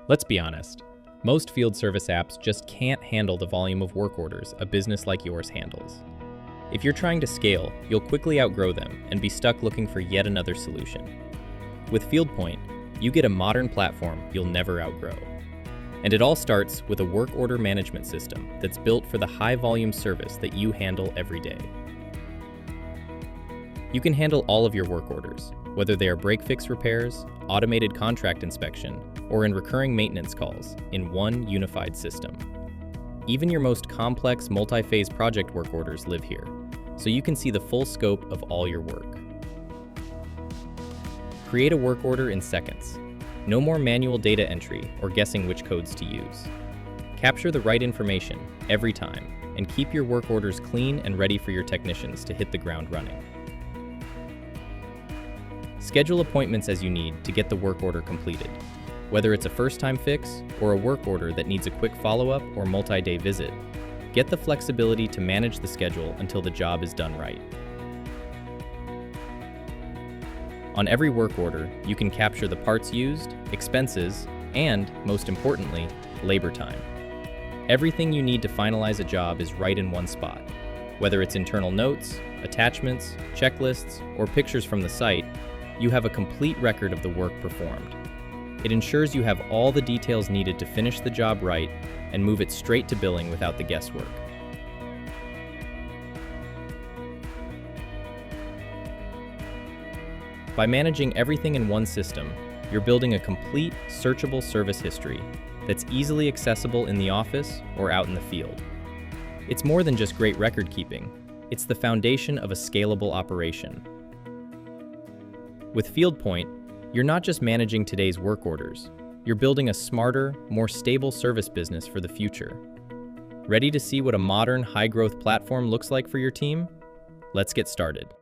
Let's be honest, most field service apps just can't handle the volume of work orders a business like yours handles. If you're trying to scale, you'll quickly outgrow them and be stuck looking for yet another solution. With Fieldpoint, you get a modern platform you'll never outgrow. And it all starts with a work order management system that's built for the high-volume service that you handle every day. You can handle all of your work orders, whether they are break-fix repairs, automated contract inspection, or in recurring maintenance calls, in one unified system. Even your most complex multi-phase project work orders live here, so you can see the full scope of all your work. Create a work order in seconds. No more manual data entry or guessing which codes to use. Capture the right information every time and keep your work orders clean and ready for your technicians to hit the ground running. Schedule appointments as you need to get the work order completed. Whether it's a first-time fix or a work order that needs a quick follow-up or multi-day visit, get the flexibility to manage the schedule until the job is done right. On every work order, you can capture the parts used, expenses, and, most importantly, labor time. Everything you need to finalize a job is right in one spot. Whether it's internal notes, attachments, checklists, or pictures from the site, you have a complete record of the work performed. It ensures you have all the details needed to finish the job right and move it straight to billing without the guesswork. By managing everything in one system, you're building a complete, searchable service history that's easily accessible in the office or out in the field. It's more than just great record keeping, it's the foundation of a scalable operation. With Fieldpoint, you're not just managing today's work orders, you're building a smarter, more stable service business for the future. Ready to see what a modern, high-growth platform looks like for your team? Let's get started.